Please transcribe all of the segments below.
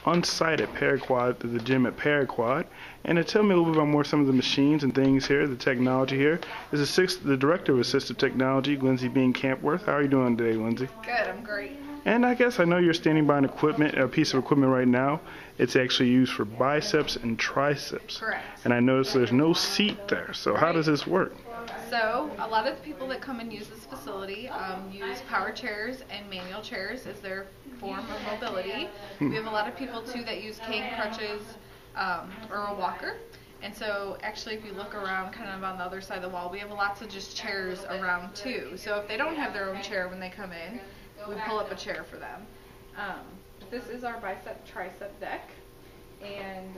on site at Paraquad, the gym at Paraquad. And to tell me a little bit about more some of the machines and things here, the technology here, is the Director of Assistive Technology, Lindsey Kampwerth. How are you doing today, Lindsey? Good, I'm great. And I guess I know you're standing by a piece of equipment right now. It's actually used for biceps and triceps. Correct. And I noticed there's no seat there. So how does this work? So a lot of the people that come and use this facility use power chairs and manual chairs as their form of mobility. We have a lot of people too that use cane crutches or a walker. And so actually if you look around kind of on the other side of the wall, we have lots of just chairs around too. So if they don't have their own chair when they come in, we pull up a chair for them. This is our bicep tricep deck, and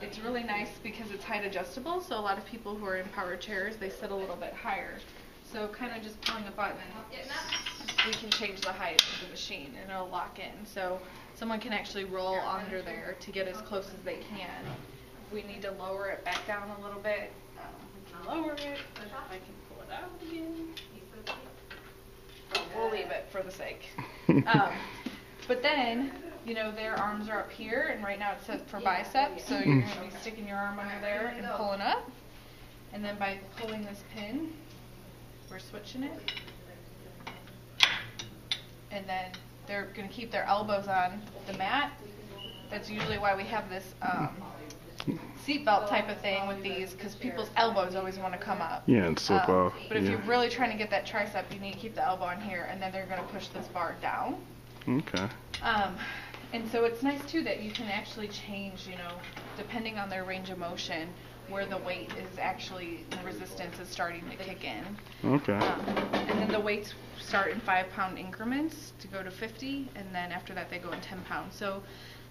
it's really nice because it's height adjustable, so a lot of people who are in power chairs, they sit a little bit higher. So kind of just pulling a button, we can change the height of the machine and it'll lock in. So someone can actually roll under there to get as close as they can. If we need to lower it back down a little bit, we can lower it. I can pull it out again. We'll leave it for the sake. But then, you know, their arms are up here, and right now it's set for biceps, so you're going to be sticking your arm under there and pulling up. And then by pulling this pin, we're switching it. And then they're going to keep their elbows on the mat. That's usually why we have this seatbelt type of thing with these, because people's elbows always want to come up. Yeah, and slip off. But if you're really trying to get that tricep, you need to keep the elbow on here, and then they're going to push this bar down. Okay. And so it's nice too that you can actually change, you know, depending on their range of motion, where the weight is actually, the resistance is starting to kick in. Okay. And then the weights start in 5-pound increments to go to 50, and then after that they go in 10 pounds. So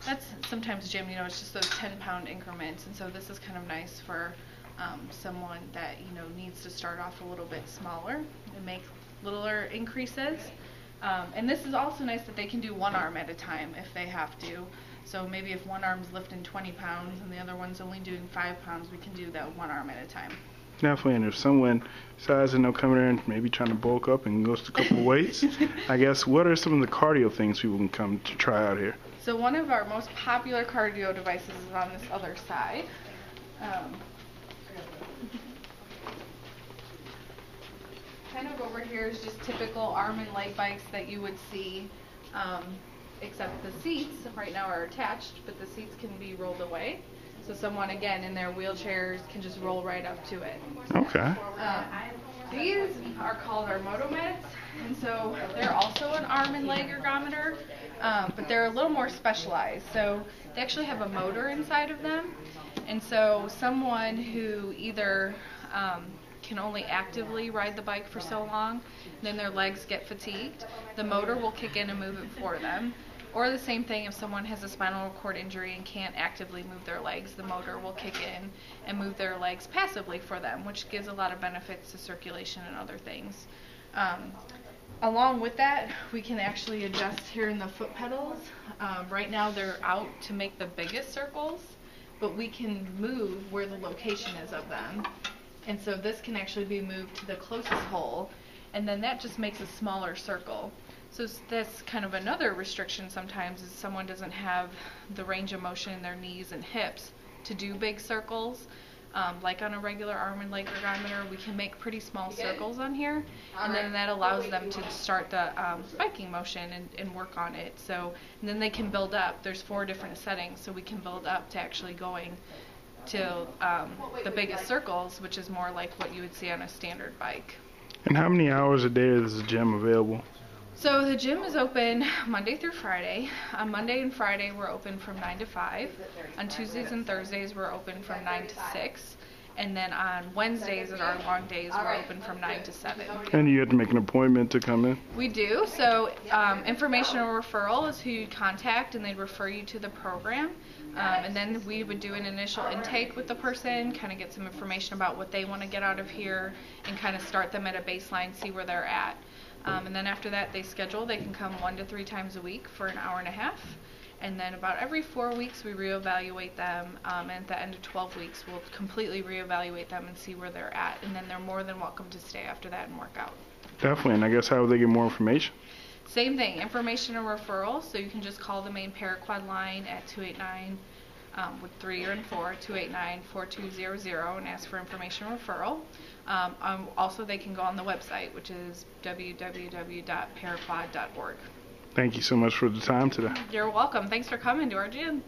that's sometimes gym, you know, it's just those 10-pound increments, and so this is kind of nice for someone that, you know, needs to start off a little bit smaller and make littler increases. And this is also nice that they can do one arm at a time if they have to. So maybe if one arm's lifting 20 pounds and the other one's only doing 5 pounds, we can do that one arm at a time. Definitely, and if someone decides to come in there and maybe trying to bulk up and goes to a couple of weights, I guess, what are some of the cardio things people can come to try out here? So one of our most popular cardio devices is on this other side. Kind of over here is just typical arm and leg bikes that you would see, except the seats right now are attached, but the seats can be rolled away. So someone, again, in their wheelchairs can just roll right up to it. Okay. These are called our MotoMeds, and so they're also an arm and leg ergometer, but they're a little more specialized. So they actually have a motor inside of them, and so someone who either can only actively ride the bike for so long, then their legs get fatigued, the motor will kick in and move it for them. Or the same thing if someone has a spinal cord injury and can't actively move their legs, the motor will kick in and move their legs passively for them, which gives a lot of benefits to circulation and other things. Along with that, we can actually adjust here in the foot pedals. Right now they're out to make the biggest circles, but we can move where the location is of them. And so this can actually be moved to the closest hole, and then that just makes a smaller circle. So that's kind of another restriction sometimes, is someone doesn't have the range of motion in their knees and hips to do big circles. Like on a regular arm and leg ergometer, we can make pretty small circles on here, and then that allows them to start the biking motion and work on it. So and then they can build up. There's 4 different settings, so we can build up to actually going to the biggest circles, which is more like what you would see on a standard bike. And how many hours a day is the gym available? So the gym is open Monday through Friday. On Monday and Friday we're open from 9 to 5. On Tuesdays and Thursdays we're open from 9 to 6. And then on Wednesdays and our long days we're open from 9 to 7. And you have to make an appointment to come in? We do. So information or referral is who you contact, and they'd refer you to the program. And then we would do an initial intake with the person, kind of get some information about what they want to get out of here, and kind of start them at a baseline, see where they're at. And then after that they schedule. They can come 1 to 3 times a week for an hour and a half. And then about every 4 weeks we reevaluate them, and at the end of 12 weeks we'll completely reevaluate them and see where they're at. And then they're more than welcome to stay after that and work out. Definitely, and I guess how would they get more information? Same thing, information and referral. So you can just call the main Paraquad line at 289 with 3 and 4, 289-4200 and ask for information and referral. Also, they can go on the website, which is www.paraquad.org. Thank you so much for the time today. You're welcome. Thanks for coming to our gym.